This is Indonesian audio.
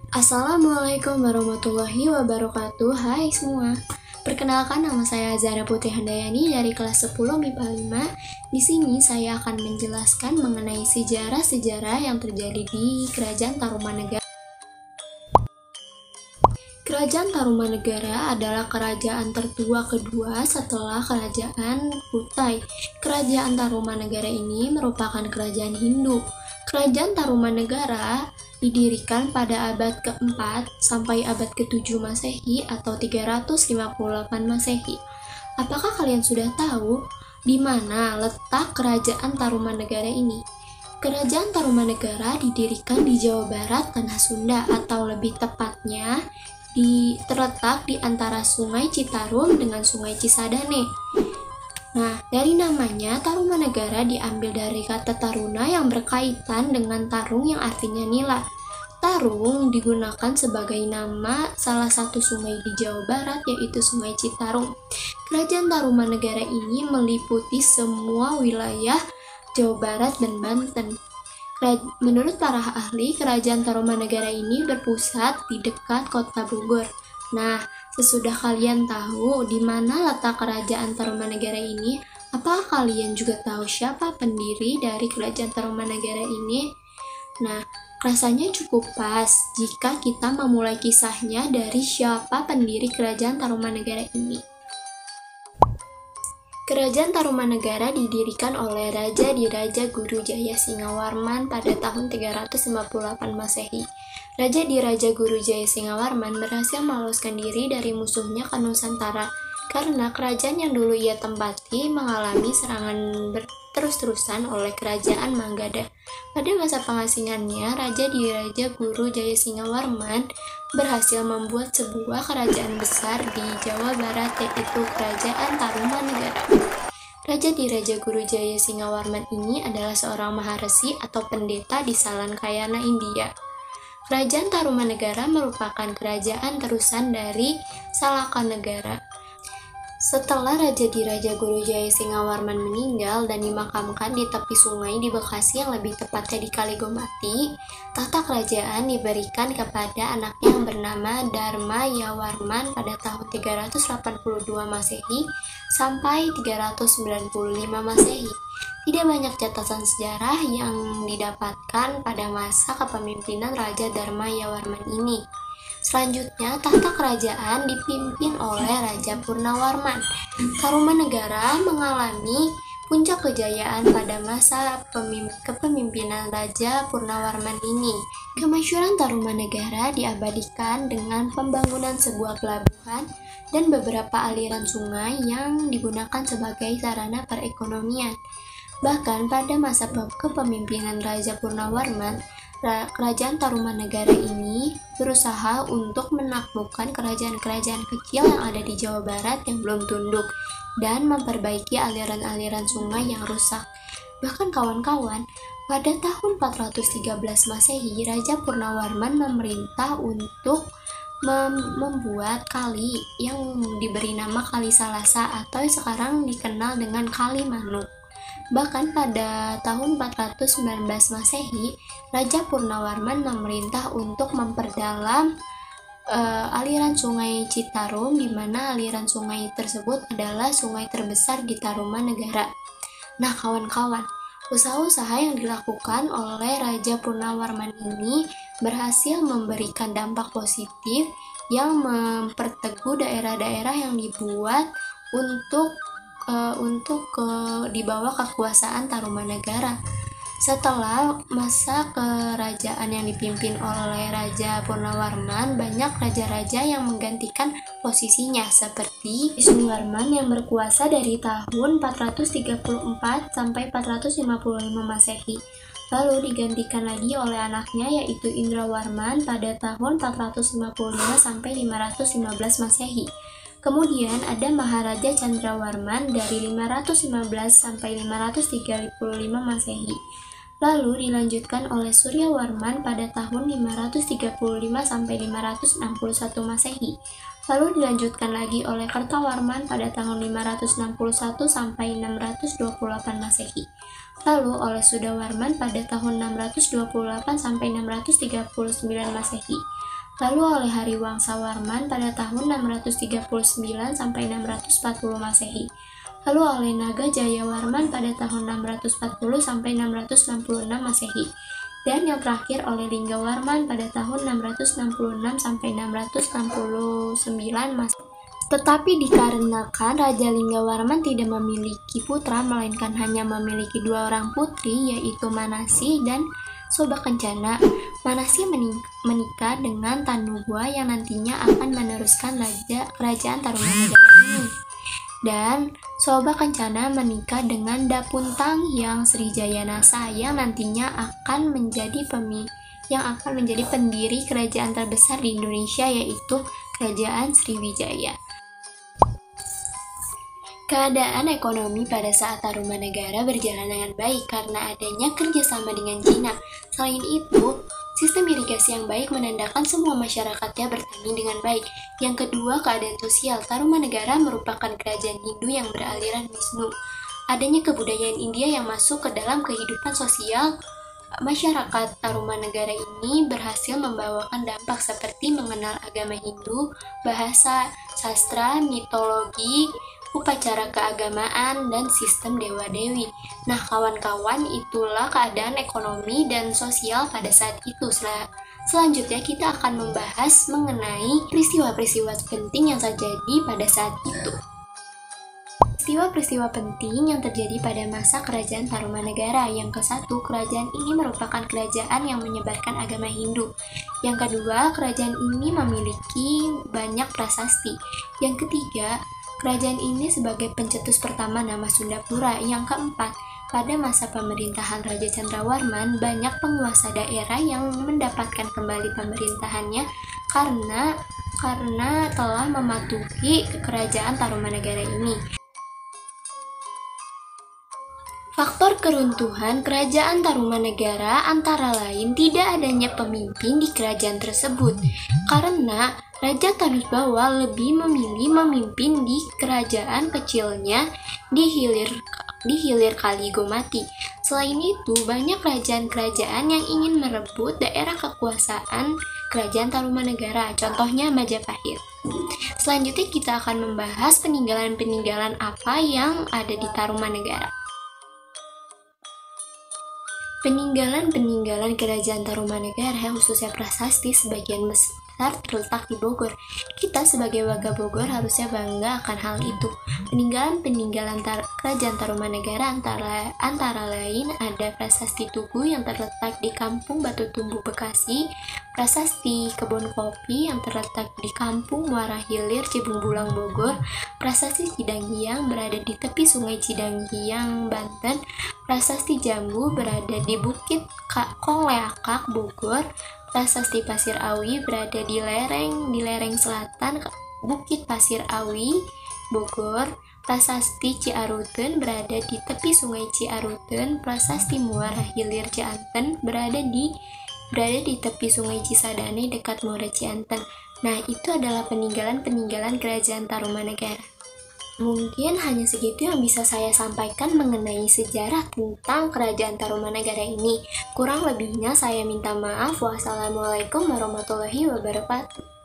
Assalamualaikum warahmatullahi wabarakatuh. Hai semua. Perkenalkan, nama saya Zara Putri Handayani dari kelas 10 MIPA 5. Di sini saya akan menjelaskan mengenai sejarah-sejarah yang terjadi di Kerajaan Tarumanegara. Kerajaan Tarumanegara adalah kerajaan tertua kedua setelah Kerajaan Kutai. Kerajaan Tarumanegara ini merupakan kerajaan Hindu. Kerajaan Tarumanegara didirikan pada abad ke-4 sampai abad ke-7 Masehi atau 358 Masehi. Apakah kalian sudah tahu di mana letak Kerajaan Tarumanegara ini? Kerajaan Tarumanegara didirikan di Jawa Barat, Tanah Sunda, atau lebih tepatnya terletak di antara Sungai Citarum dengan Sungai Cisadane. Nah, dari namanya, Tarumanegara diambil dari kata Taruna yang berkaitan dengan tarung yang artinya nila. Tarung digunakan sebagai nama salah satu sungai di Jawa Barat, yaitu Sungai Citarum. Kerajaan Tarumanegara ini meliputi semua wilayah Jawa Barat dan Banten. Menurut para ahli, Kerajaan Tarumanegara ini berpusat di dekat kota Bogor. Nah, sesudah kalian tahu di mana letak Kerajaan Tarumanegara ini, apakah kalian juga tahu siapa pendiri dari Kerajaan Tarumanegara ini? Nah, rasanya cukup pas jika kita memulai kisahnya dari siapa pendiri Kerajaan Tarumanegara ini. Kerajaan Tarumanegara didirikan oleh Raja Diraja Guru Jaya Singawarman pada tahun 358 Masehi. Raja Diraja Guru Jaya Singawarman berhasil meloloskan diri dari musuhnya ke Nusantara karena kerajaan yang dulu ia tempati mengalami serangan terus-terusan oleh Kerajaan Manggada. Pada masa pengasingannya, Raja Diraja Guru Jaya Singawarman berhasil membuat sebuah kerajaan besar di Jawa Barat, yaitu Kerajaan Tarumanegara. Raja Diraja Guru Jaya Singawarman ini adalah seorang maharesi atau pendeta di Salankayana, India. Kerajaan Tarumanegara merupakan kerajaan terusan dari Salakanegara. Setelah Raja Diraja Guru Jaya Singawarman meninggal dan dimakamkan di tepi sungai di Bekasi, yang lebih tepatnya di Kaligomati, tahta kerajaan diberikan kepada anaknya yang bernama Dharma Yawarman pada tahun 382 Masehi sampai 395 Masehi. Tidak banyak catatan sejarah yang didapatkan pada masa kepemimpinan Raja Dharma Yawarman ini. Selanjutnya, tahta kerajaan dipimpin oleh Raja Purnawarman. Tarumanegara mengalami puncak kejayaan pada masa kepemimpinan Raja Purnawarman ini. Kemasyhuran Tarumanegara diabadikan dengan pembangunan sebuah pelabuhan dan beberapa aliran sungai yang digunakan sebagai sarana perekonomian. Bahkan pada masa kepemimpinan Raja Purnawarman, Kerajaan Tarumanegara ini berusaha untuk menaklukkan kerajaan-kerajaan kecil yang ada di Jawa Barat yang belum tunduk dan memperbaiki aliran-aliran sungai yang rusak. Bahkan kawan-kawan, pada tahun 413 Masehi, Raja Purnawarman memerintah untuk membuat kali yang diberi nama Kali Salasa atau sekarang dikenal dengan Kali Manuk. Bahkan pada tahun 419 Masehi, Raja Purnawarman memerintah untuk memperdalam aliran sungai Citarum, di mana aliran sungai tersebut adalah sungai terbesar di Tarumanegara. Nah kawan-kawan, usaha-usaha yang dilakukan oleh Raja Purnawarman ini berhasil memberikan dampak positif yang memperteguh daerah-daerah yang dibuat untuk di bawah kekuasaan Tarumanegara. Setelah masa kerajaan yang dipimpin oleh Raja Purnawarman, banyak raja-raja yang menggantikan posisinya seperti Wisnuwarman yang berkuasa dari tahun 434 sampai 455 Masehi. Lalu digantikan lagi oleh anaknya, yaitu Indrawarman pada tahun 455 sampai 515 Masehi. Kemudian ada Maharaja Candrawarman dari 515 sampai 535 Masehi. Lalu dilanjutkan oleh Suryawarman pada tahun 535 sampai 561 Masehi. Lalu dilanjutkan lagi oleh Kertawarman pada tahun 561 sampai 628 Masehi. Lalu oleh Sudawarman pada tahun 628 sampai 639 Masehi. lalu oleh Hariwangsa Warman pada tahun 639 sampai 640 Masehi, lalu oleh Naga Jaya Warman pada tahun 640 sampai 666 Masehi, dan yang terakhir oleh Lingga Warman pada tahun 666 sampai 669 Masehi. Tetapi dikarenakan Raja Linggawarman tidak memiliki putra, melainkan hanya memiliki 2 orang putri, yaitu Manasih dan Soba Kencana. Manasih menikah dengan Tanubua yang nantinya akan meneruskan kerajaan Tarumanegara ini. Dan Soba Kencana menikah dengan Dapuntang yang Srijayanasa yang nantinya akan menjadi pendiri kerajaan terbesar di Indonesia, yaitu Kerajaan Sriwijaya. Keadaan ekonomi pada saat Tarumanegara berjalan dengan baik karena adanya kerjasama dengan Cina. Selain itu, sistem irigasi yang baik menandakan semua masyarakatnya bertani dengan baik. Yang kedua, keadaan sosial. Tarumanegara merupakan kerajaan Hindu yang beraliran Wisnu. Adanya kebudayaan India yang masuk ke dalam kehidupan sosial masyarakat Tarumanegara ini berhasil membawakan dampak seperti mengenal agama Hindu, bahasa, sastra, mitologi, upacara keagamaan, dan sistem dewa-dewi. Nah, kawan-kawan, itulah keadaan ekonomi dan sosial pada saat itu. Selanjutnya kita akan membahas mengenai peristiwa-peristiwa penting yang terjadi pada saat itu. Peristiwa-peristiwa penting yang terjadi pada masa kerajaan Tarumanegara. Yang ke-1, kerajaan ini merupakan kerajaan yang menyebarkan agama Hindu. Yang kedua, kerajaan ini memiliki banyak prasasti. Yang ketiga, kerajaan ini sebagai pencetus pertama nama Sundapura. Yang keempat, pada masa pemerintahan Raja Candrawarman, banyak penguasa daerah yang mendapatkan kembali pemerintahannya karena telah mematuhi kerajaan Tarumanegara ini. Faktor keruntuhan kerajaan Tarumanegara antara lain tidak adanya pemimpin di kerajaan tersebut, karena Raja Tanusbawa lebih memilih memimpin di kerajaan kecilnya di hilir Kali Gomati. Selain itu, banyak kerajaan-kerajaan yang ingin merebut daerah kekuasaan kerajaan Tarumanegara, contohnya Majapahit. Selanjutnya kita akan membahas peninggalan-peninggalan apa yang ada di Tarumanegara. Peninggalan-peninggalan kerajaan Tarumanegara, khususnya prasasti, sebagian besar terletak di Bogor. Kita sebagai warga Bogor harusnya bangga akan hal itu. Peninggalan-peninggalan kerajaan Tarumanegara antara lain ada prasasti Tugu yang terletak di Kampung Batu Tumbuh Bekasi, prasasti Kebun Kopi yang terletak di Kampung Muara Hilir Cibungbulang Bogor, prasasti Cidanghiang berada di tepi Sungai Cidanghiang Banten, prasasti Jambu berada di Bukit Kongleakak Bogor, prasasti Pasir Awi berada di lereng selatan Bukit Pasir Awi Bogor, prasasti Ciaruten berada di tepi Sungai Ciaruten, prasasti Muara Hilir Cianten berada di tepi Sungai Cisadane dekat Muara Cianten. Nah, itu adalah peninggalan-peninggalan kerajaan Tarumanegara. Mungkin hanya segitu yang bisa saya sampaikan mengenai sejarah tentang kerajaan Tarumanegara ini. Kurang lebihnya saya minta maaf. Wassalamualaikum warahmatullahi wabarakatuh.